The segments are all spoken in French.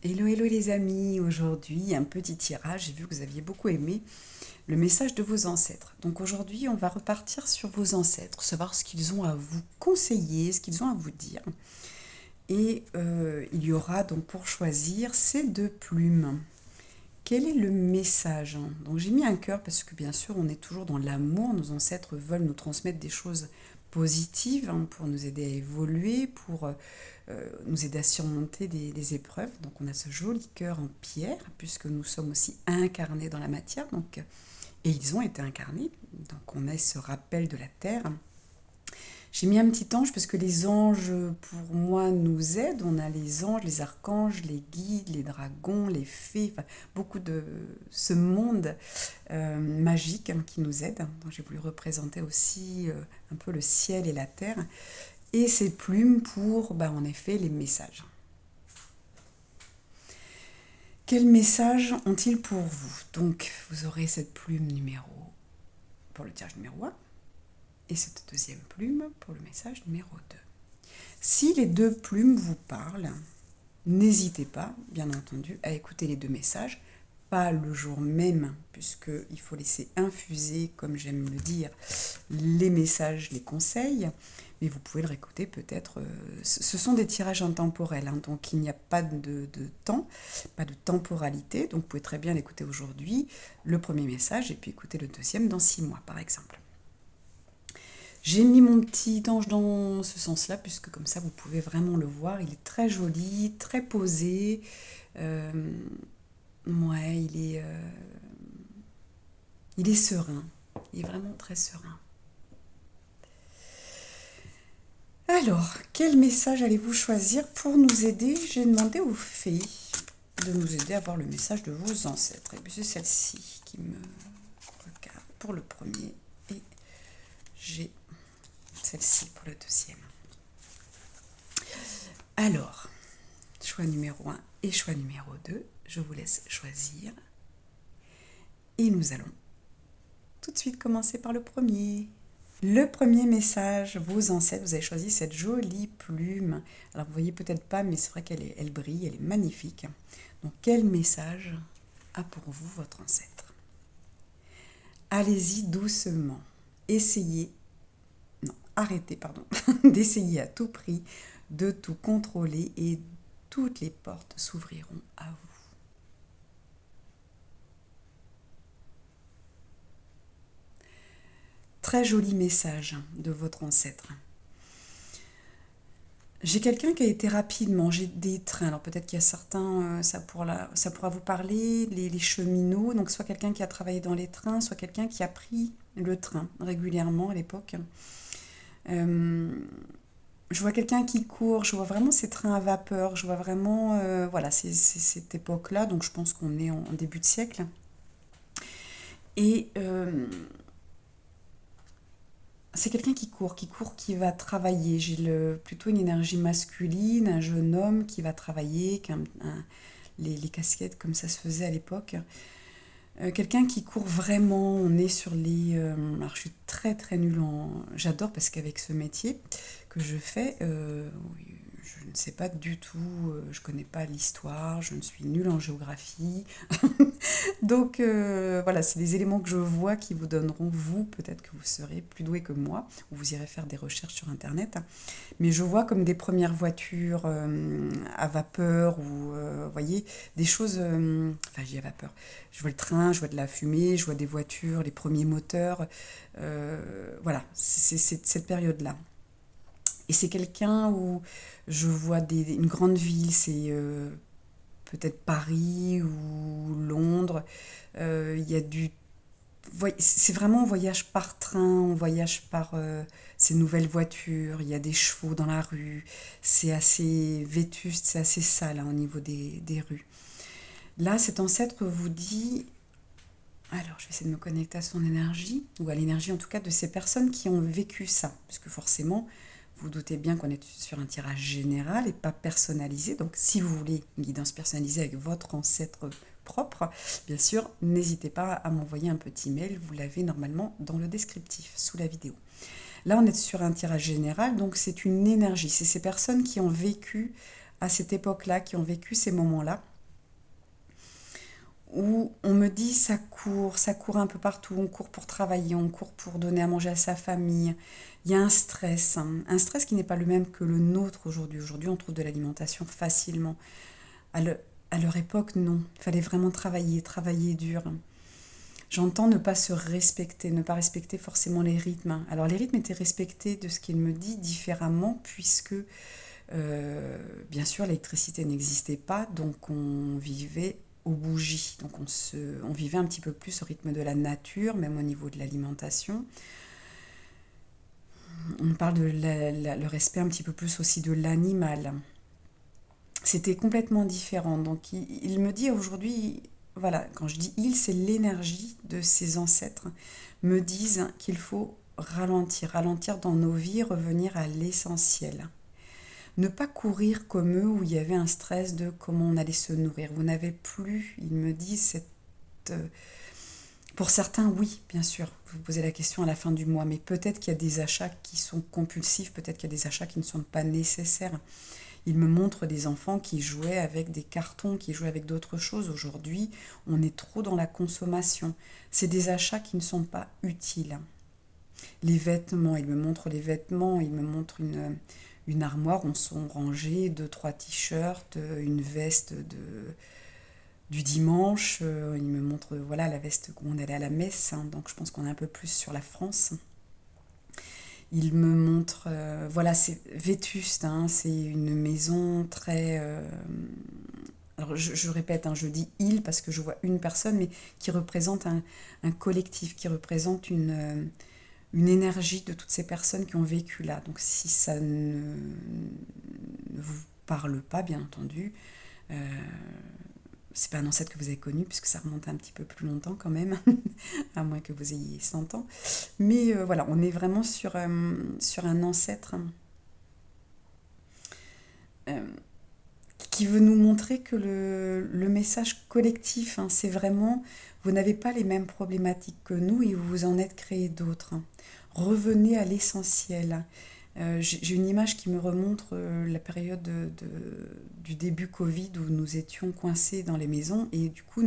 Hello, hello les amis, aujourd'hui un petit tirage, j'ai vu que vous aviez beaucoup aimé le message de vos ancêtres. Donc aujourd'hui on va repartir sur vos ancêtres, savoir ce qu'ils ont à vous conseiller, ce qu'ils ont à vous dire. Et il y aura donc pour choisir ces deux plumes. Quel est le message? Donc j'ai mis un cœur parce que bien sûr on est toujours dans l'amour, nos ancêtres veulent nous transmettre des choses positives pour nous aider à évoluer, pour nous aider à surmonter des épreuves. Donc on a ce joli cœur en pierre puisque nous sommes aussi incarnés dans la matière, donc, et ils ont été incarnés, donc on a ce rappel de la terre. J'ai mis un petit ange parce que les anges, pour moi, nous aident. On a les anges, les archanges, les guides, les dragons, les fées, enfin, beaucoup de ce monde magique qui nous aide. Donc j'ai voulu représenter aussi un peu le ciel et la terre. Et ces plumes pour, en effet, les messages. Quels messages ont-ils pour vous? Donc vous aurez cette plume numéro pour le tirage numéro 1 et cette deuxième plume pour le message numéro 2. Si les deux plumes vous parlent, n'hésitez pas, bien entendu, à écouter les deux messages, pas le jour même, puisqu'il faut laisser infuser, comme j'aime le dire, les messages, les conseils, mais vous pouvez le réécouter peut-être. Ce sont des tirages intemporels, donc il n'y a pas de temps, pas de temporalité, donc vous pouvez très bien l'écouter aujourd'hui, le premier message, et puis écouter le deuxième dans 6 mois, par exemple. J'ai mis mon petit ange dans ce sens-là, puisque comme ça, vous pouvez vraiment le voir. Il est très joli, très posé. Ouais, il est serein. Il est vraiment très serein. Alors, quel message allez-vous choisir pour nous aider? J'ai demandé aux fées de nous aider à voir le message de vos ancêtres. Et puis c'est celle-ci qui me regarde pour le premier. Et j'ai celle-ci pour le deuxième. Alors, choix numéro 1 et choix numéro 2, je vous laisse choisir. Et nous allons tout de suite commencer par le premier. Le premier message, vos ancêtres, vous avez choisi cette jolie plume. Alors vous voyez peut-être pas, mais c'est vrai qu'elle brille, elle est magnifique. Donc quel message a pour vous votre ancêtre? Allez-y doucement. Arrêtez, d'essayer à tout prix de tout contrôler et toutes les portes s'ouvriront à vous. Très joli message de votre ancêtre. J'ai quelqu'un qui a été rapidement, j'ai des trains, alors peut-être qu'il y a certains, ça pourra vous parler, les cheminots, donc soit quelqu'un qui a travaillé dans les trains, soit quelqu'un qui a pris le train régulièrement à l'époque. Je vois quelqu'un qui court, je vois vraiment ces trains à vapeur, je vois vraiment, voilà, c'est cette époque-là, donc je pense qu'on est en début de siècle. Et c'est quelqu'un qui va travailler. J'ai plutôt une énergie masculine, un jeune homme qui va travailler, les casquettes comme ça se faisait à l'époque. Quelqu'un qui court vraiment, on est sur les... alors je suis très très nulle J'adore parce qu'avec ce métier que je fais, je ne sais pas du tout, je ne connais pas l'histoire, je ne suis nulle en géographie. Donc voilà, c'est des éléments que je vois qui vous donneront, vous, peut-être que vous serez plus doué que moi, ou vous irez faire des recherches sur Internet. Mais je vois comme des premières voitures à vapeur, ou, vous voyez, des choses... enfin, j'y à vapeur. Je vois le train, je vois de la fumée, je vois des voitures, les premiers moteurs. Voilà, c'est cette période-là. Et c'est quelqu'un où je vois une grande ville, c'est peut-être Paris ou Londres. Il y a c'est vraiment un voyage par train, on voyage par ces nouvelles voitures, il y a des chevaux dans la rue, c'est assez vétuste, c'est assez sale au niveau des rues. Là, cet ancêtre vous dit, alors je vais essayer de me connecter à son énergie, ou à l'énergie en tout cas de ces personnes qui ont vécu ça, parce que forcément, vous doutez bien qu'on est sur un tirage général et pas personnalisé. Donc, si vous voulez une guidance personnalisée avec votre ancêtre propre, bien sûr, n'hésitez pas à m'envoyer un petit mail. Vous l'avez normalement dans le descriptif, sous la vidéo. Là, on est sur un tirage général, donc c'est une énergie. C'est ces personnes qui ont vécu à cette époque-là, qui ont vécu ces moments-là. où on me dit ça court un peu partout, on court pour travailler, on court pour donner à manger à sa famille. Il y a un stress, hein, un stress qui n'est pas le même que le nôtre aujourd'hui. Aujourd'hui, on trouve de l'alimentation facilement. À, le- à leur époque, non. Il fallait vraiment travailler, travailler dur. J'entends ne pas se respecter, ne pas respecter forcément les rythmes. Alors les rythmes étaient respectés de ce qu'il me dit différemment, puisque bien sûr l'électricité n'existait pas, donc on vivait aux bougies. Donc on vivait un petit peu plus au rythme de la nature, même au niveau de l'alimentation. On parle de le respect un petit peu plus aussi de l'animal. C'était complètement différent. Donc il me dit aujourd'hui, voilà, quand je dis il, c'est l'énergie de ses ancêtres, me disent qu'il faut ralentir, ralentir dans nos vies, revenir à l'essentiel. Ne pas courir comme eux où il y avait un stress de comment on allait se nourrir. Vous n'avez plus, il me dit, cette... euh, Pour certains, oui, bien sûr. Vous vous posez la question à la fin du mois, mais peut-être qu'il y a des achats qui sont compulsifs, peut-être qu'il y a des achats qui ne sont pas nécessaires. Il me montre des enfants qui jouaient avec des cartons, qui jouaient avec d'autres choses. Aujourd'hui, on est trop dans la consommation. C'est des achats qui ne sont pas utiles. Les vêtements, il me montre les vêtements, il me montre une armoire où sont rangés deux, trois t-shirts, une veste du dimanche. Il me montre voilà la veste où on allait à la messe, hein, donc je pense qu'on est un peu plus sur la France. Il me montre, voilà, c'est vétuste, hein, c'est une maison très... alors je répète, hein, je dis il parce que je vois une personne, mais qui représente un collectif, qui représente une énergie de toutes ces personnes qui ont vécu là. Donc si ça ne vous parle pas, bien entendu, euh, c'est pas un ancêtre que vous avez connu, puisque ça remonte un petit peu plus longtemps quand même, à moins que vous ayez 100 ans. Mais voilà, on est vraiment sur un ancêtre euh, qui veut nous montrer que le message collectif, hein, c'est vraiment, vous n'avez pas les mêmes problématiques que nous et vous vous en êtes créé d'autres, hein. Revenez à l'essentiel. J'ai une image qui me remonte la période du début Covid où nous étions coincés dans les maisons et du coup,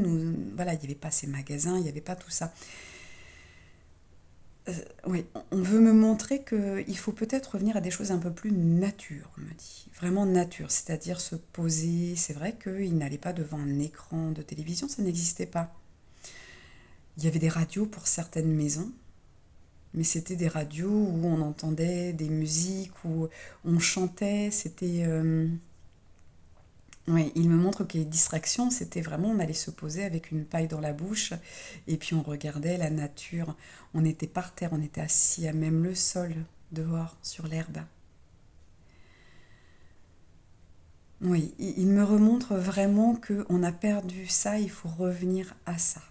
voilà, il n'y avait pas ces magasins, il n'y avait pas tout ça. Oui, on veut me montrer qu'il faut peut-être revenir à des choses un peu plus nature, on me dit. Vraiment nature, c'est-à-dire se poser. C'est vrai qu'il n'allait pas devant un écran de télévision, ça n'existait pas. Il y avait des radios pour certaines maisons, mais c'était des radios où on entendait des musiques, où on chantait. Oui, il me montre que les distractions, c'était vraiment, on allait se poser avec une paille dans la bouche et puis on regardait la nature. On était par terre, on était assis à même le sol, dehors, sur l'herbe. Oui, il me remontre vraiment qu'on a perdu ça, il faut revenir à ça.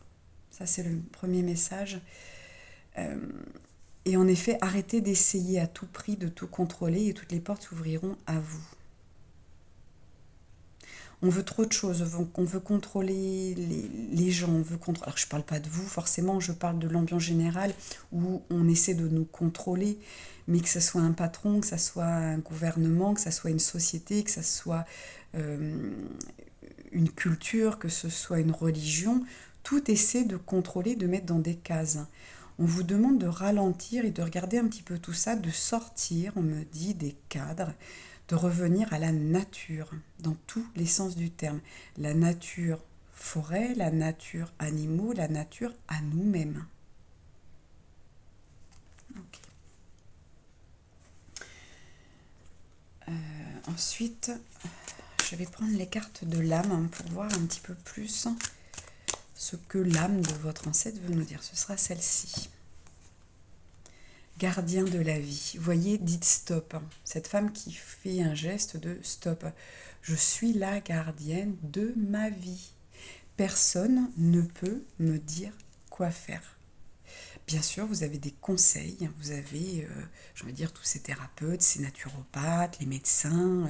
Ça, c'est le premier message. Euh, et en effet, arrêtez d'essayer à tout prix de tout contrôler et toutes les portes s'ouvriront à vous. On veut trop de choses, on veut contrôler les gens, on veut contrôler... Alors je ne parle pas de vous forcément, je parle de l'ambiance générale où on essaie de nous contrôler, mais que ce soit un patron, que ce soit un gouvernement, que ce soit une société, que ce soit euh, une culture, que ce soit une religion, tout essaie de contrôler, de mettre dans des cases. On vous demande de ralentir et de regarder un petit peu tout ça, de sortir, on me dit, des cadres, de revenir à la nature, dans tous les sens du terme. La nature forêt, la nature animaux, la nature à nous-mêmes. Ok. Ensuite, je vais prendre les cartes de l'âme pour voir un petit peu plus ce que l'âme de votre ancêtre veut nous dire. Ce sera celle-ci. Gardien de la vie. Vous voyez, dites stop. Cette femme qui fait un geste de stop. Je suis la gardienne de ma vie. Personne ne peut me dire quoi faire. Bien sûr, vous avez des conseils, vous avez, je veux dire, tous ces thérapeutes, ces naturopathes, les médecins.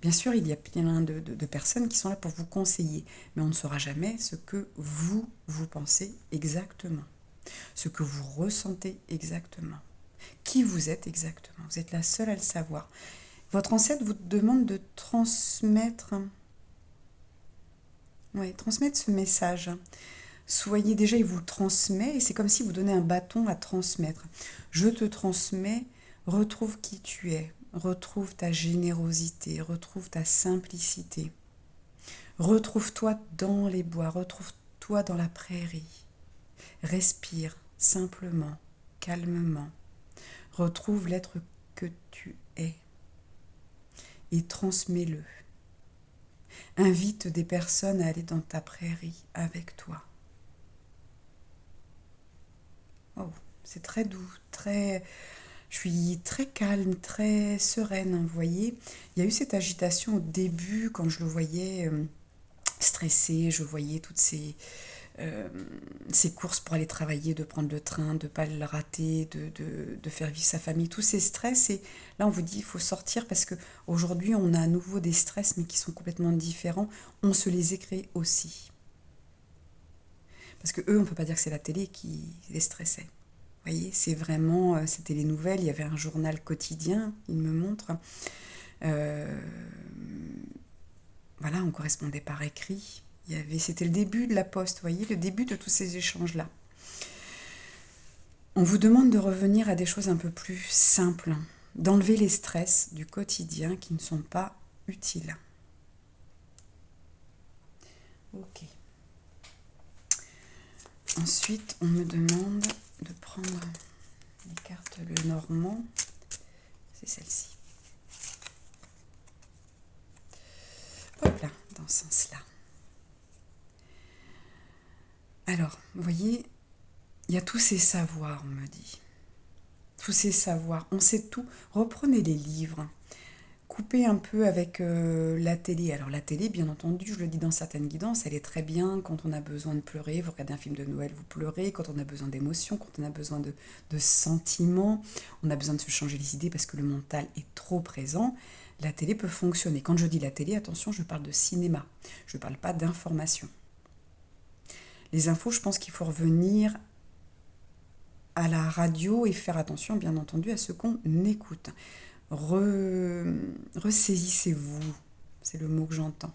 Bien sûr, il y a plein de personnes qui sont là pour vous conseiller, mais on ne saura jamais ce que vous pensez exactement, ce que vous ressentez exactement, qui vous êtes exactement. Vous êtes la seule à le savoir. Votre ancêtre vous demande de transmettre Ouais, transmettre ce message. Soyez déjà, il vous le transmet et c'est comme si vous donnez un bâton à transmettre. Je te transmets, retrouve qui tu es, retrouve ta générosité, retrouve ta simplicité. Retrouve-toi dans les bois, retrouve-toi dans la prairie. Respire simplement, calmement. Retrouve l'être que tu es et transmets-le. Invite des personnes à aller dans ta prairie avec toi. Oh, c'est très doux, je suis très calme, très sereine, vous voyez. Il y a eu cette agitation au début quand je le voyais stressé, je voyais toutes ces courses pour aller travailler, de prendre le train, de ne pas le rater, de faire vivre sa famille, tous ces stress. Et là, on vous dit, il faut sortir parce qu'aujourd'hui, on a à nouveau des stress, mais qui sont complètement différents. On se les est créés aussi. Parce que eux, on ne peut pas dire que c'est la télé qui les stressait. Vous voyez, c'est vraiment, c'était les nouvelles, il y avait un journal quotidien, il me montre. Euh, voilà, on correspondait par écrit. C'était le début de la poste, vous voyez, le début de tous ces échanges-là. On vous demande de revenir à des choses un peu plus simples, d'enlever les stress du quotidien qui ne sont pas utiles. Ok. Ensuite, on me demande de prendre les cartes Le Normand. C'est celle-ci. Hop là, dans ce sens-là. Alors, vous voyez, il y a tous ces savoirs, on me dit. Tous ces savoirs, on sait tout. Reprenez les livres. Coupez un peu avec la télé. Alors la télé, bien entendu, je le dis dans certaines guidances, elle est très bien quand on a besoin de pleurer. Vous regardez un film de Noël, vous pleurez. Quand on a besoin d'émotions, quand on a besoin de sentiments, on a besoin de se changer les idées parce que le mental est trop présent. La télé peut fonctionner. Quand je dis la télé, attention, je parle de cinéma. Je ne parle pas d'information. Les infos, je pense qu'il faut revenir à la radio et faire attention, bien entendu, à ce qu'on écoute. Ressaisissez-vous, c'est le mot que j'entends.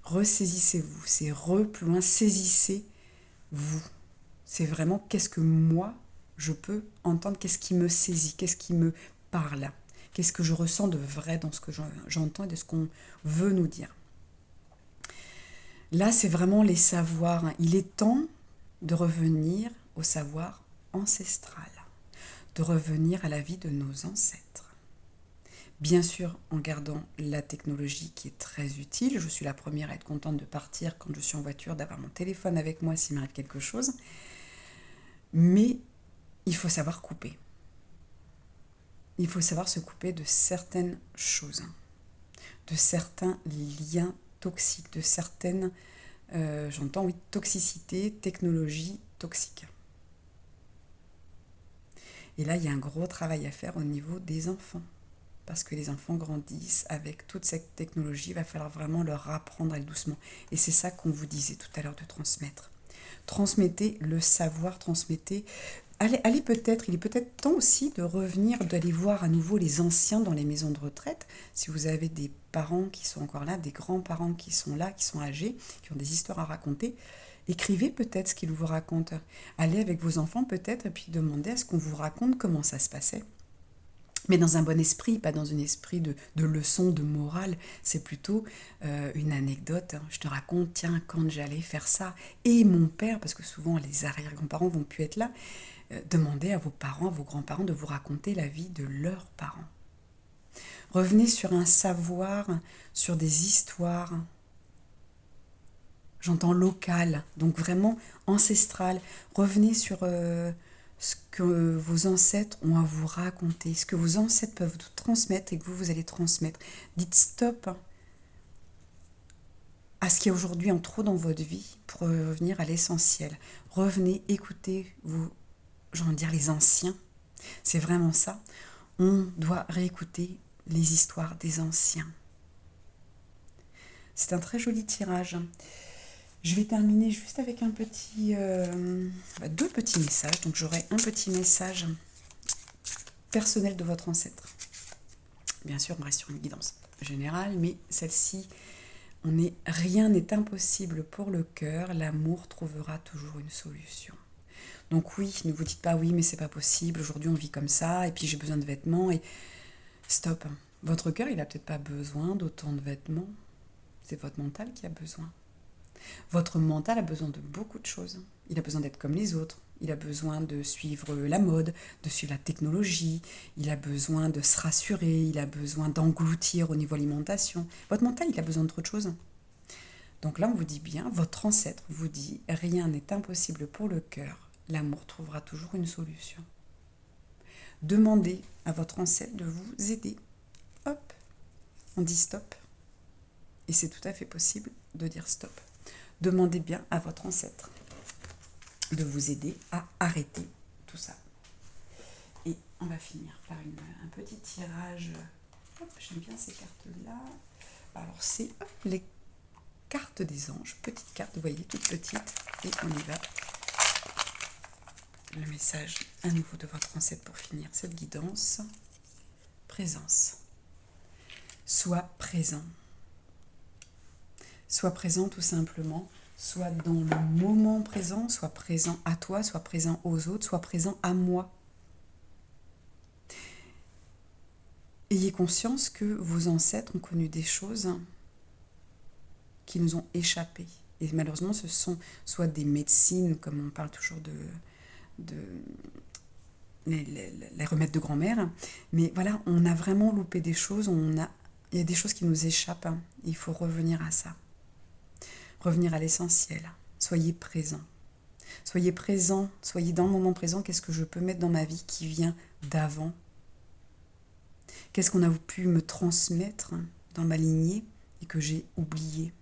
Ressaisissez-vous, c'est plus loin, saisissez-vous. C'est vraiment qu'est-ce que moi, je peux entendre, qu'est-ce qui me saisit, qu'est-ce qui me parle, qu'est-ce que je ressens de vrai dans ce que j'entends et de ce qu'on veut nous dire. Là, c'est vraiment les savoirs. Il est temps de revenir au savoir ancestral, de revenir à la vie de nos ancêtres. Bien sûr, en gardant la technologie qui est très utile. Je suis la première à être contente de partir quand je suis en voiture, d'avoir mon téléphone avec moi s'il m'arrive quelque chose. Mais il faut savoir couper. Il faut savoir se couper de certaines choses, de certains liens toxiques, de certaines, j'entends, oui, toxicité, technologie toxique. Et là, il y a un gros travail à faire au niveau des enfants. Parce que les enfants grandissent avec toute cette technologie, il va falloir vraiment leur apprendre à aller doucement. Et c'est ça qu'on vous disait tout à l'heure de transmettre. Transmettez le savoir, transmettez. Allez peut-être, il est peut-être temps aussi de revenir, d'aller voir à nouveau les anciens dans les maisons de retraite. Si vous avez des parents qui sont encore là, des grands-parents qui sont là, qui sont âgés, qui ont des histoires à raconter, écrivez peut-être ce qu'ils vous racontent. Allez avec vos enfants peut-être et puis demandez à ce qu'on vous raconte comment ça se passait. Mais dans un bon esprit, pas dans un esprit de leçon, de morale. C'est plutôt une anecdote. Je te raconte, tiens, quand j'allais faire ça, et mon père, parce que souvent les arrière-grands-parents vont plus être là, demandez à vos parents, à vos grands-parents de vous raconter la vie de leurs parents. Revenez sur un savoir, sur des histoires, j'entends local, donc vraiment ancestral. Revenez sur ce que vos ancêtres ont à vous raconter, ce que vos ancêtres peuvent vous transmettre et que vous allez transmettre. Dites stop à ce qu'il y a aujourd'hui en trop dans votre vie pour revenir à l'essentiel. Revenez, écoutez, les anciens. C'est vraiment ça. On doit réécouter les histoires des anciens. C'est un très joli tirage. Je vais terminer juste avec deux petits messages. Donc j'aurai un petit message personnel de votre ancêtre. Bien sûr, on reste sur une guidance générale, mais celle-ci, Rien n'est impossible pour le cœur, l'amour trouvera toujours une solution. Donc oui, ne vous dites pas oui mais c'est pas possible, aujourd'hui on vit comme ça, et puis j'ai besoin de vêtements, et stop. Votre cœur il a peut-être pas besoin d'autant de vêtements, c'est votre mental qui a besoin. Votre mental a besoin de beaucoup de choses. Il a besoin d'être comme les autres. Il a besoin de suivre la mode, de suivre la technologie. Il a besoin de se rassurer. Il a besoin d'engloutir au niveau alimentation. Votre mental, il a besoin d'autre chose. Donc là, on vous dit bien, votre ancêtre vous dit, rien n'est impossible pour le cœur. L'amour trouvera toujours une solution. Demandez à votre ancêtre de vous aider. Hop, on dit stop. Et c'est tout à fait possible de dire stop. Demandez bien à votre ancêtre de vous aider à arrêter tout ça. Et on va finir par un petit tirage. Hop, j'aime bien ces cartes-là. Alors, c'est les cartes des anges. Petites cartes, vous voyez, toutes petites. Et on y va. Le message à nouveau de votre ancêtre pour finir cette guidance. Présence. Sois présent. Sois présent tout simplement. Sois dans le moment présent, sois présent à toi, sois présent aux autres, sois présent à moi. Ayez conscience que vos ancêtres ont connu des choses qui nous ont échappé. Et malheureusement, ce sont soit des médecines, comme on parle toujours de les remèdes de grand-mère, mais voilà, on a vraiment loupé des choses, il y a des choses qui nous échappent, il faut revenir à ça. Revenir à l'essentiel. Soyez présent. Soyez présent, soyez dans le moment présent. Qu'est-ce que je peux mettre dans ma vie qui vient d'avant? Qu'est-ce qu'on a pu me transmettre dans ma lignée et que j'ai oublié?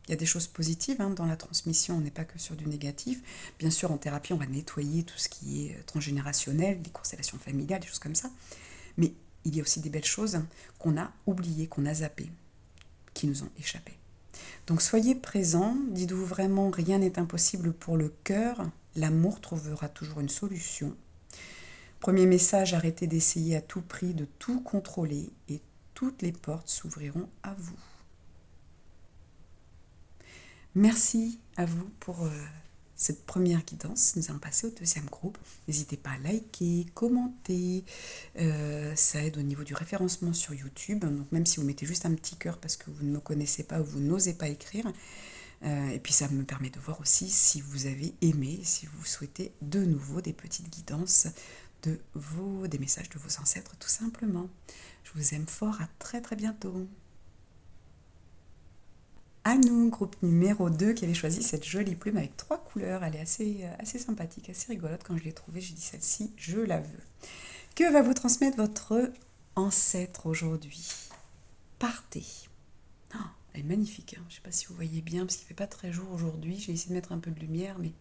Il y a des choses positives dans la transmission, on n'est pas que sur du négatif. Bien sûr, en thérapie, on va nettoyer tout ce qui est transgénérationnel, des constellations familiales, des choses comme ça. Mais il y a aussi des belles choses qu'on a oubliées, qu'on a zappées, qui nous ont échappé. Donc soyez présents, dites-vous vraiment, rien n'est impossible pour le cœur, l'amour trouvera toujours une solution. Premier message, arrêtez d'essayer à tout prix de tout contrôler et toutes les portes s'ouvriront à vous. Merci à vous pour cette première guidance. Nous allons passer au deuxième groupe. N'hésitez pas à liker, commenter. Ça aide au niveau du référencement sur YouTube. Donc même si vous mettez juste un petit cœur parce que vous ne me connaissez pas ou vous n'osez pas écrire. Et puis ça me permet de voir aussi si vous avez aimé, si vous souhaitez de nouveau des petites guidances des messages de vos ancêtres tout simplement. Je vous aime fort, à très très bientôt. Anou, groupe numéro 2, qui avait choisi cette jolie plume avec 3 couleurs. Elle est assez sympathique, assez rigolote. Quand je l'ai trouvée, j'ai dit celle-ci, je la veux. Que va vous transmettre votre ancêtre aujourd'hui? Partez. Oh, elle est magnifique. Je ne sais pas si vous voyez bien, parce qu'il ne fait pas très jour aujourd'hui. J'ai essayé de mettre un peu de lumière, mais...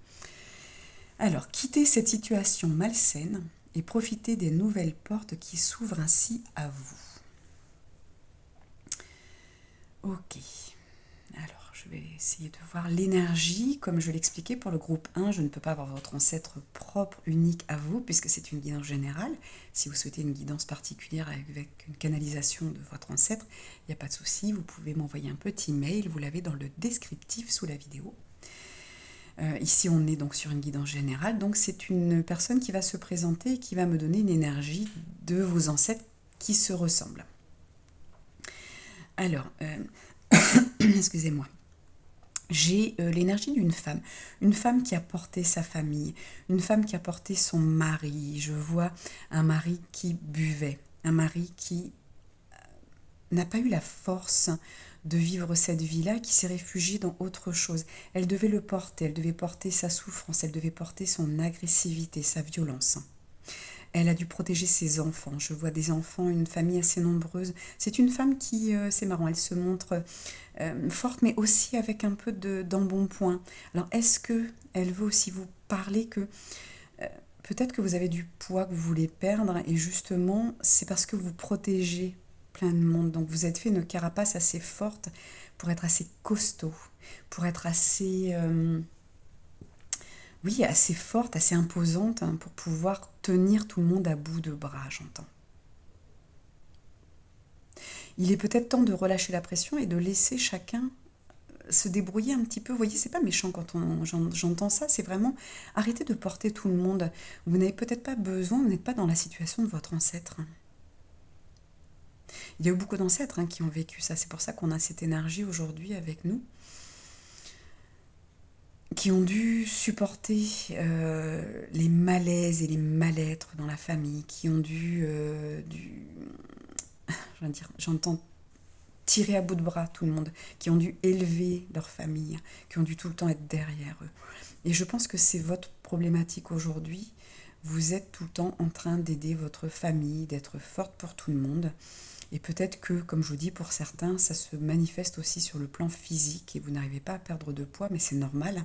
Alors, quittez cette situation malsaine et profitez des nouvelles portes qui s'ouvrent ainsi à vous. Ok. Alors, je vais essayer de voir l'énergie. Comme je l'expliquais pour le groupe 1, je ne peux pas avoir votre ancêtre propre, unique à vous, puisque c'est une guidance générale. Si vous souhaitez une guidance particulière avec une canalisation de votre ancêtre, il n'y a pas de souci. Vous pouvez m'envoyer un petit mail. Vous l'avez dans le descriptif sous la vidéo. Ici, on est donc sur une guidance générale. Donc, c'est une personne qui va se présenter et qui va me donner une énergie de vos ancêtres qui se ressemblent. Alors... excusez-moi, j'ai l'énergie d'une femme, une femme qui a porté sa famille, une femme qui a porté son mari. Je vois un mari qui buvait, un mari qui n'a pas eu la force de vivre cette vie-là, qui s'est réfugié dans autre chose. Elle devait le porter, elle devait porter sa souffrance, elle devait porter son agressivité, sa violence. Elle a dû protéger ses enfants. Je vois des enfants, une famille assez nombreuse. C'est une femme qui, c'est marrant, elle se montre forte, mais aussi avec un peu d'embonpoint. Alors, est-ce qu'elle veut aussi vous parler que peut-être que vous avez du poids que vous voulez perdre et justement, c'est parce que vous protégez plein de monde. Donc, vous êtes fait une carapace assez forte pour être assez costaud, pour être assez... oui, assez forte, assez imposante pour pouvoir tenir tout le monde à bout de bras, j'entends. Il est peut-être temps de relâcher la pression et de laisser chacun se débrouiller un petit peu. Vous voyez, c'est pas méchant quand j'entends ça, c'est vraiment arrêter de porter tout le monde. Vous n'avez peut-être pas besoin, vous n'êtes pas dans la situation de votre ancêtre. Il y a eu beaucoup d'ancêtres qui ont vécu ça, c'est pour ça qu'on a cette énergie aujourd'hui avec nous, qui ont dû supporter les malaises et les mal-être dans la famille, qui ont j'entends tirer à bout de bras tout le monde, qui ont dû élever leur famille, qui ont dû tout le temps être derrière eux. Et je pense que c'est votre problématique aujourd'hui. Vous êtes tout le temps en train d'aider votre famille, d'être forte pour tout le monde. Et peut-être que, comme je vous dis, pour certains, ça se manifeste aussi sur le plan physique et vous n'arrivez pas à perdre de poids, mais c'est normal,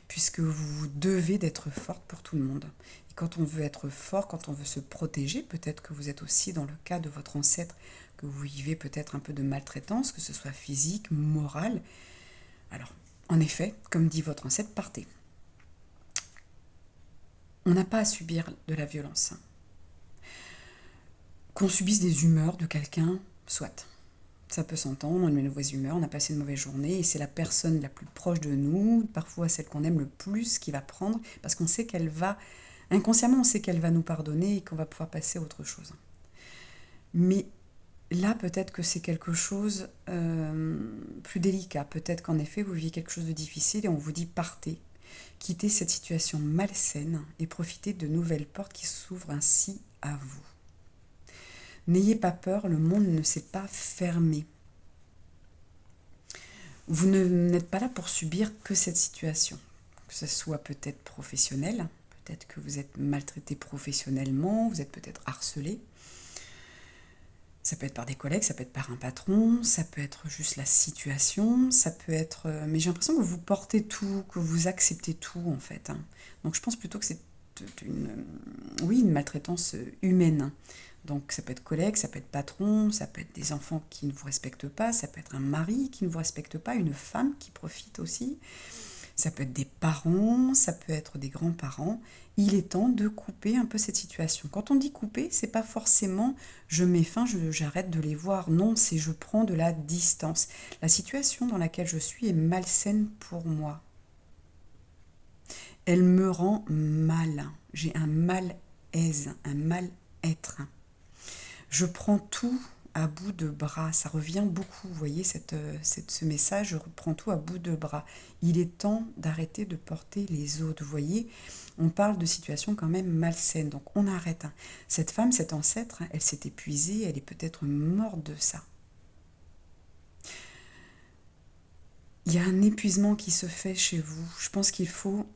puisque vous devez d'être forte pour tout le monde. Et quand on veut être fort, quand on veut se protéger, peut-être que vous êtes aussi dans le cas de votre ancêtre, que vous vivez peut-être un peu de maltraitance, que ce soit physique, morale. Alors, en effet, comme dit votre ancêtre, partez. On n'a pas à subir de la violence. Qu'on subisse des humeurs de quelqu'un, soit. Ça peut s'entendre, on a une mauvaise humeur, on a passé une mauvaise journée, et c'est la personne la plus proche de nous, parfois celle qu'on aime le plus, qui va prendre, parce qu'on sait qu'elle va, inconsciemment on sait qu'elle va nous pardonner et qu'on va pouvoir passer à autre chose. Mais là, peut-être que c'est quelque chose plus délicat. Peut-être qu'en effet, vous vivez quelque chose de difficile et on vous dit partez, quittez cette situation malsaine et profitez de nouvelles portes qui s'ouvrent ainsi à vous. N'ayez pas peur, le monde ne s'est pas fermé. Vous n'êtes pas là pour subir que cette situation, que ce soit peut-être professionnel, peut-être que vous êtes maltraité professionnellement, vous êtes peut-être harcelé. Ça peut être par des collègues, ça peut être par un patron, ça peut être juste la situation, ça peut être... Mais j'ai l'impression que vous portez tout, que vous acceptez tout en fait. Donc je pense plutôt que c'est une maltraitance humaine. Donc ça peut être collègue, ça peut être patron, ça peut être des enfants qui ne vous respectent pas, ça peut être un mari qui ne vous respecte pas, une femme qui profite aussi. Ça peut être des parents, ça peut être des grands-parents. Il est temps de couper un peu cette situation. Quand on dit couper, c'est pas forcément je mets fin, j'arrête de les voir. Non, c'est je prends de la distance. La situation dans laquelle je suis est malsaine pour moi. Elle me rend mal. J'ai un malaise, un mal-être. Je prends tout à bout de bras. Ça revient beaucoup, vous voyez, ce message, je prends tout à bout de bras. Il est temps d'arrêter de porter les autres. Vous voyez, on parle de situation quand même malsaine, donc on arrête. Cette femme, cet ancêtre, elle s'est épuisée, elle est peut-être morte de ça. Il y a un épuisement qui se fait chez vous. Je pense qu'il faut...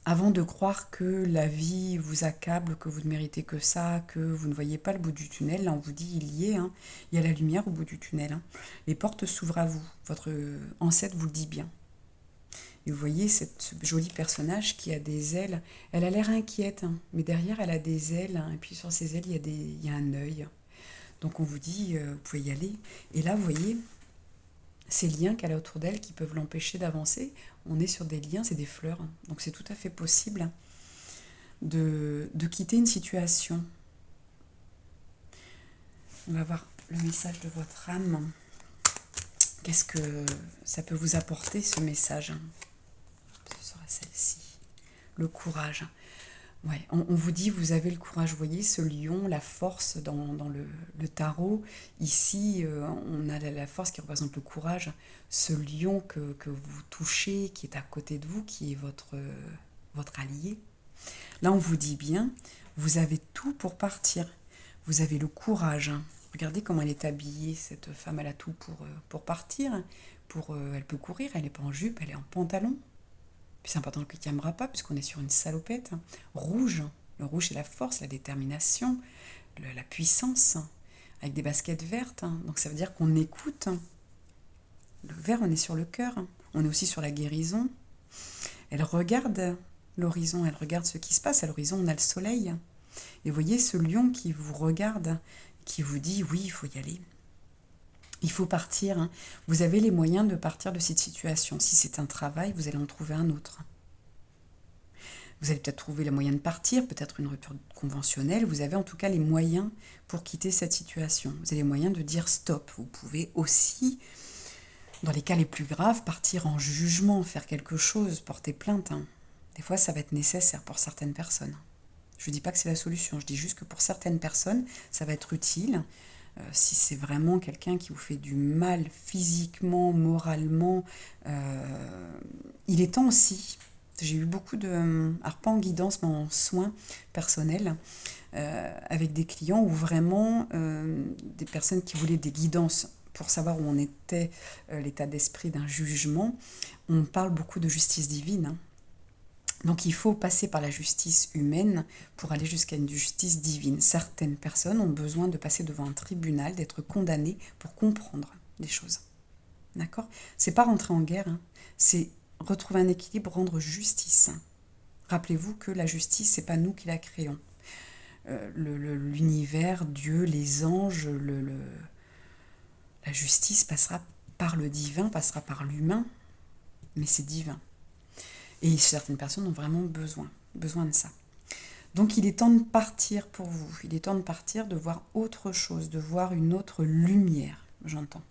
Avant de croire que la vie vous accable, que vous ne méritez que ça, que vous ne voyez pas le bout du tunnel, là on vous dit il y est, il y a la lumière au bout du tunnel. Les portes s'ouvrent à vous, votre ancêtre vous le dit bien. Et vous voyez ce joli personnage qui a des ailes, elle a l'air inquiète, mais derrière elle a des ailes, et puis sur ses ailes il y a un œil. Donc on vous dit, vous pouvez y aller. Et là vous voyez, ces liens qu'elle a autour d'elle qui peuvent l'empêcher d'avancer, on est sur des liens, c'est des fleurs. Donc c'est tout à fait possible de quitter une situation. On va voir le message de votre âme. Qu'est-ce que ça peut vous apporter, ce message? Ce sera celle-ci. Le courage. Ouais, on vous dit, vous avez le courage, vous voyez, ce lion, la force dans le tarot. Ici, on a la force qui représente le courage. Ce lion que vous touchez, qui est à côté de vous, qui est votre allié. Là, on vous dit bien, vous avez tout pour partir. Vous avez le courage. Regardez comment elle est habillée, cette femme, elle a tout pour partir. Elle peut courir, elle n'est pas en jupe, elle est en pantalon. Puis c'est important qu'il ne tiendra pas, puisqu'on est sur une salopette. Rouge, le rouge c'est la force, la détermination, la puissance, avec des baskets vertes. Donc ça veut dire qu'on écoute. Le vert, on est sur le cœur. On est aussi sur la guérison. Elle regarde l'horizon, elle regarde ce qui se passe. À l'horizon, on a le soleil. Et vous voyez ce lion qui vous regarde, qui vous dit oui, il faut y aller. Il faut partir. Vous avez les moyens de partir de cette situation. Si c'est un travail, vous allez en trouver un autre. Vous allez peut-être trouver le moyen de partir, peut-être une rupture conventionnelle. Vous avez en tout cas les moyens pour quitter cette situation. Vous avez les moyens de dire stop. Vous pouvez aussi Dans les cas les plus graves, partir en jugement, faire quelque chose, porter plainte, hein. Des fois, ça va être nécessaire pour certaines personnes. Je ne dis pas que c'est la solution, je dis juste que pour certaines personnes, ça va être utile. Si c'est vraiment quelqu'un qui vous fait du mal physiquement, moralement, il est temps aussi. J'ai eu beaucoup de, alors pas en guidance, mais en soins personnels, avec des clients où vraiment des personnes qui voulaient des guidances pour savoir où on était, l'état d'esprit d'un jugement. On parle beaucoup de justice divine, hein. Donc il faut passer par la justice humaine pour aller jusqu'à une justice divine. Certaines personnes ont besoin de passer devant un tribunal, d'être condamnées pour comprendre des choses. D'accord? C'est pas rentrer en guerre, hein. C'est retrouver un équilibre, rendre justice. Rappelez-vous que la justice, c'est pas nous qui la créons. L'univers, Dieu, les anges, la justice passera par le divin, passera par l'humain, mais c'est divin. Et certaines personnes ont vraiment besoin de ça. Donc il est temps de partir pour vous, il est temps de partir, de voir autre chose, de voir une autre lumière, j'entends.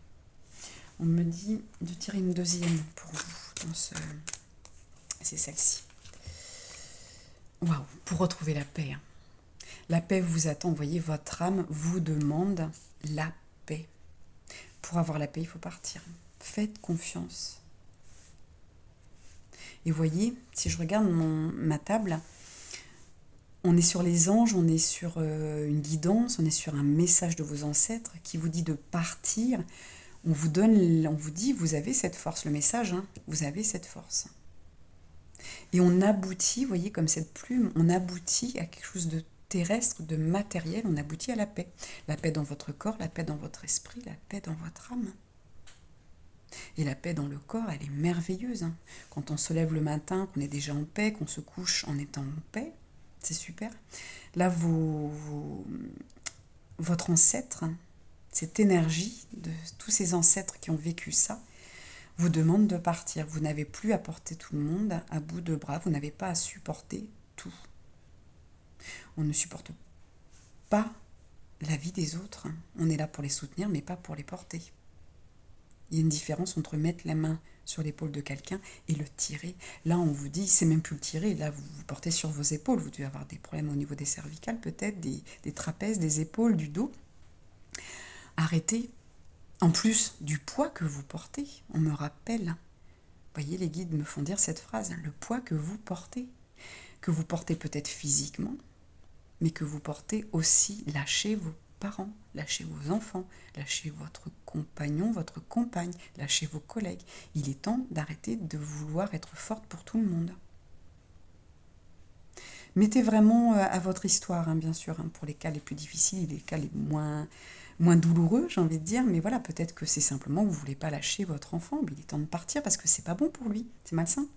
On me dit de tirer une deuxième pour vous, c'est celle-ci. Waouh, pour retrouver la paix. Hein. La paix vous attend, vous voyez, votre âme vous demande la paix. Pour avoir la paix, il faut partir. Faites confiance. Et voyez, si je regarde ma table, on est sur les anges, on est sur une guidance, on est sur un message de vos ancêtres qui vous dit de partir. On vous dit, vous avez cette force, le message, hein, vous avez cette force. Et on aboutit, vous voyez, comme cette plume, on aboutit à quelque chose de terrestre, de matériel, on aboutit à la paix. La paix dans votre corps, la paix dans votre esprit, la paix dans votre âme. Et la paix dans le corps, elle est merveilleuse. Hein. Quand on se lève le matin, qu'on est déjà en paix, qu'on se couche en étant en paix, c'est super. Là, votre ancêtre, hein, cette énergie de tous ces ancêtres qui ont vécu ça, vous demande de partir. Vous n'avez plus à porter tout le monde à bout de bras, vous n'avez pas à supporter tout. On ne supporte pas la vie des autres. Hein. On est là pour les soutenir, mais pas pour les porter. Il y a une différence entre mettre la main sur l'épaule de quelqu'un et le tirer. Là, on vous dit, c'est même plus le tirer. Là, vous vous portez sur vos épaules. Vous devez avoir des problèmes au niveau des cervicales, peut-être, des trapèzes, des épaules, du dos. Arrêtez. En plus du poids que vous portez, on me rappelle. Vous voyez, les guides me font dire cette phrase. Le poids que vous portez. Que vous portez peut-être physiquement, mais que vous portez aussi. Lâchez vos parents, lâchez vos enfants, lâchez votre compagnon, votre compagne, lâchez vos collègues. Il est temps d'arrêter de vouloir être forte pour tout le monde. Mettez vraiment à votre histoire, hein, bien sûr, hein, pour les cas les plus difficiles, les cas les moins douloureux, j'ai envie de dire, mais voilà, peut-être que c'est simplement que vous ne voulez pas lâcher votre enfant, mais il est temps de partir parce que c'est pas bon pour lui, c'est malsain.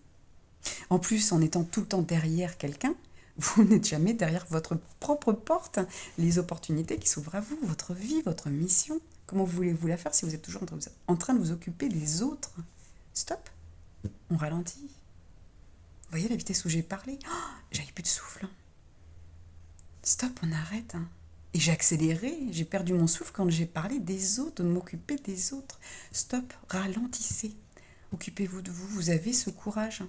En plus, en étant tout le temps derrière quelqu'un, vous n'êtes jamais derrière votre propre porte, les opportunités qui s'ouvrent à vous, votre vie, votre mission. Comment voulez-vous la faire si vous êtes toujours en train de vous occuper des autres? Stop, on ralentit. Vous voyez la vitesse où j'ai parlé? J'avais plus de souffle. Stop, on arrête. Et j'ai accéléré, j'ai perdu mon souffle quand j'ai parlé des autres, de m'occuper des autres. Stop, ralentissez. Occupez-vous de vous, vous avez ce courage.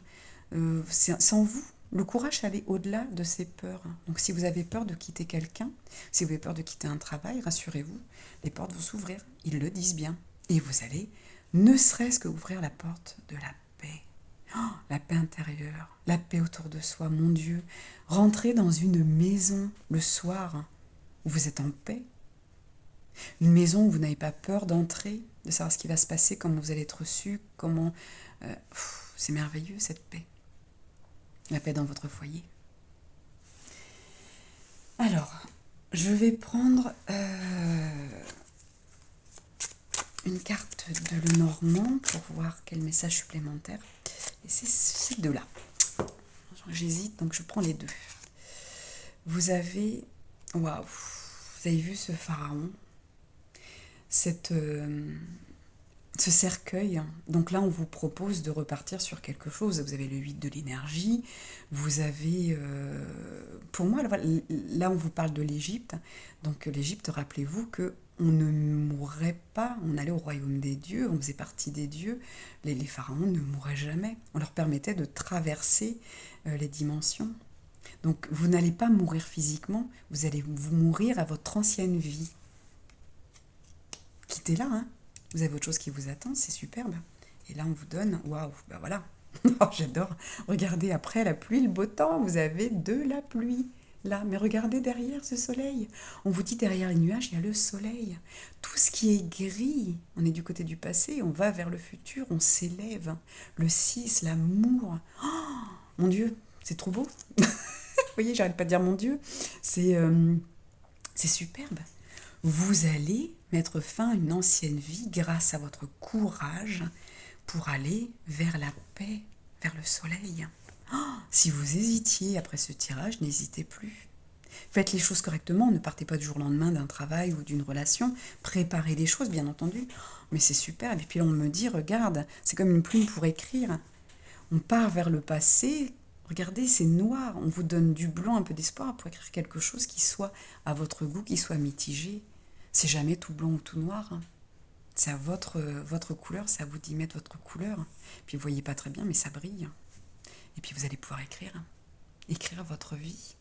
Sans vous, le courage, c'est aller au-delà de ces peurs. Donc si vous avez peur de quitter quelqu'un, si vous avez peur de quitter un travail, rassurez-vous, les portes vont s'ouvrir. Ils le disent bien. Et vous allez, ne serait-ce que ouvrir la porte de la paix. La paix intérieure, la paix autour de soi, mon Dieu. Rentrez dans une maison le soir où vous êtes en paix. Une maison où vous n'avez pas peur d'entrer, de savoir ce qui va se passer, comment vous allez être reçu, comment... c'est merveilleux cette paix. La paix dans votre foyer. Alors, je vais prendre une carte de Lenormand pour voir quel message supplémentaire. Et c'est ces deux-là. J'hésite, donc je prends les deux. Vous avez... Waouh! Vous avez vu ce pharaon? Ce cercueil. Donc là, on vous propose de repartir sur quelque chose. Vous avez le 8 de l'énergie. Vous avez... pour moi, là, on vous parle de l'Égypte. Donc l'Égypte, rappelez-vous que on ne mourrait pas, on allait au royaume des dieux, on faisait partie des dieux, les pharaons ne mourraient jamais, on leur permettait de traverser les dimensions. Donc vous n'allez pas mourir physiquement, vous allez vous mourir à votre ancienne vie. Quittez-la, hein. Vous avez autre chose qui vous attend, c'est superbe. Et là on vous donne, waouh, ben voilà, oh, j'adore. Regardez après la pluie, le beau temps, vous avez de la pluie. Là, mais regardez derrière ce soleil. On vous dit derrière les nuages, il y a le soleil. Tout ce qui est gris, on est du côté du passé, on va vers le futur, on s'élève. Le 6, l'amour. Oh, mon Dieu, c'est trop beau. Vous voyez, j'arrête pas de dire mon Dieu. C'est superbe. Vous allez mettre fin à une ancienne vie grâce à votre courage pour aller vers la paix, vers le soleil. Si vous hésitiez après ce tirage, n'hésitez plus. Faites les choses correctement, ne partez pas du jour au lendemain d'un travail ou d'une relation. Préparez les choses, bien entendu. Mais c'est super. Et puis on me dit, regarde, c'est comme une plume pour écrire. On part vers le passé. Regardez, c'est noir. On vous donne du blanc, un peu d'espoir pour écrire quelque chose qui soit à votre goût, qui soit mitigé. C'est jamais tout blanc ou tout noir. C'est à votre couleur, c'est à vous d'y mettre votre couleur. Puis vous voyez pas très bien, mais ça brille. Et puis vous allez pouvoir écrire. Écrire votre vie.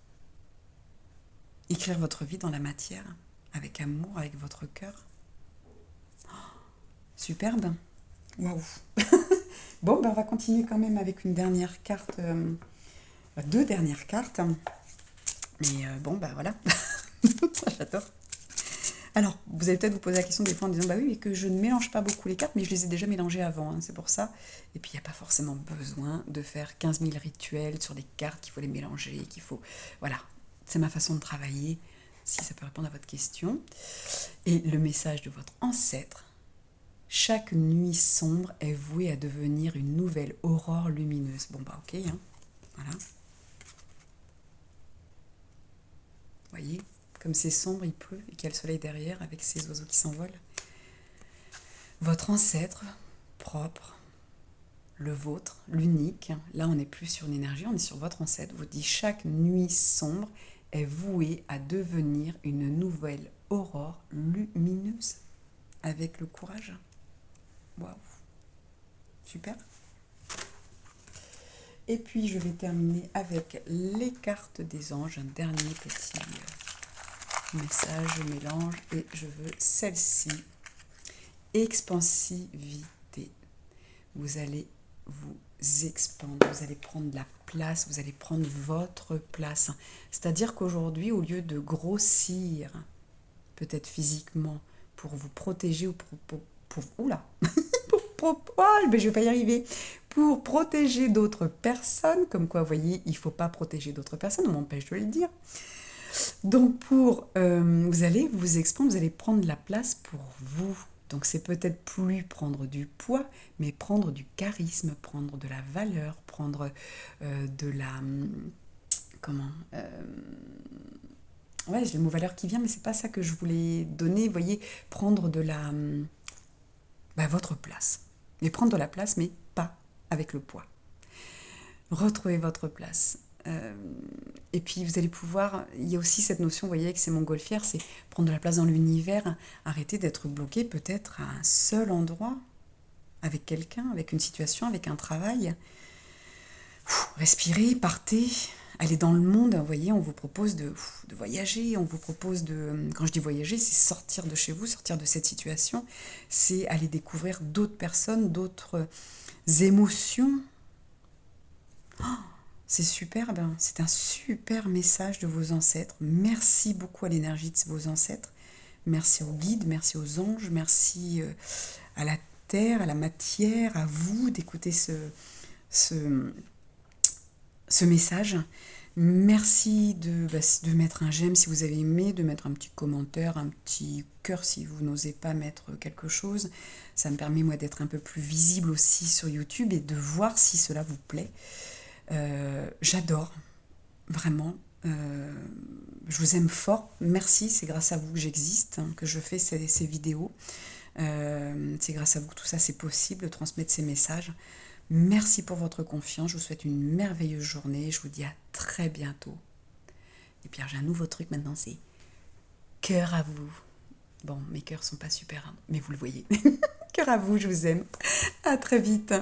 Écrire votre vie dans la matière, avec amour, avec votre cœur. Oh, superbe. Waouh. Bon, ben on va continuer quand même avec une dernière carte, deux dernières cartes. Mais bon, ben voilà. J'adore. Alors, vous allez peut-être vous poser la question des fois en disant, bah oui, mais que je ne mélange pas beaucoup les cartes, mais je les ai déjà mélangées avant, hein, c'est pour ça. Et puis, il n'y a pas forcément besoin de faire 15 000 rituels sur des cartes, qu'il faut les mélanger, qu'il faut... Voilà, c'est ma façon de travailler, si ça peut répondre à votre question. Et le message de votre ancêtre: chaque nuit sombre est vouée à devenir une nouvelle aurore lumineuse. Bon, bah ok, hein, voilà. Voyez, comme c'est sombre, il pleut, et qu'il y a le soleil derrière avec ces oiseaux qui s'envolent. Votre ancêtre propre, le vôtre, l'unique, là on n'est plus sur une énergie, on est sur votre ancêtre, vous dit chaque nuit sombre est vouée à devenir une nouvelle aurore lumineuse avec le courage. Waouh, super. Et puis je vais terminer avec les cartes des anges, un dernier petit message, je mélange et je veux celle-ci. Expansivité. Vous allez vous expandre, vous allez prendre la place, vous allez prendre votre place. C'est-à-dire qu'aujourd'hui, au lieu de grossir, peut-être physiquement, pour vous protéger ou oula, je vais pas y arriver. Pour protéger d'autres personnes, comme quoi, vous voyez, il ne faut pas protéger d'autres personnes, on m'empêche de le dire. Donc, vous allez vous expandre, vous allez prendre la place pour vous. Donc, c'est peut-être plus prendre du poids, mais prendre du charisme, prendre de la valeur, prendre de la... comment ouais, j'ai le mot valeur qui vient, mais c'est pas ça que je voulais donner. Vous voyez, prendre de la... votre place. Mais prendre de la place, mais pas avec le poids. Retrouvez votre place. Et puis vous allez pouvoir, il y a aussi cette notion, vous voyez, que c'est montgolfière, c'est prendre de la place dans l'univers, arrêter d'être bloqué peut-être à un seul endroit, avec quelqu'un, avec une situation, avec un travail. Respirez, partez, allez dans le monde, vous voyez, on vous propose de voyager, on vous propose de, quand je dis voyager, c'est sortir de chez vous, sortir de cette situation, c'est aller découvrir d'autres personnes, d'autres émotions. C'est superbe, c'est un super message de vos ancêtres. Merci beaucoup à l'énergie de vos ancêtres. Merci aux guides, merci aux anges, merci à la terre, à la matière, à vous d'écouter ce message. Merci de mettre un j'aime si vous avez aimé, de mettre un petit commentaire, un petit cœur si vous n'osez pas mettre quelque chose. Ça me permet moi d'être un peu plus visible aussi sur YouTube et de voir si cela vous plaît. J'adore, vraiment. Je vous aime fort. Merci, c'est grâce à vous que j'existe, que je fais ces vidéos. C'est grâce à vous que tout ça c'est possible, de transmettre ces messages. Merci pour votre confiance. Je vous souhaite une merveilleuse journée. Je vous dis à très bientôt. Et puis j'ai un nouveau truc maintenant, c'est cœur à vous. Bon, mes cœurs sont pas super, hein, mais vous le voyez. Cœur à vous, je vous aime. À très vite.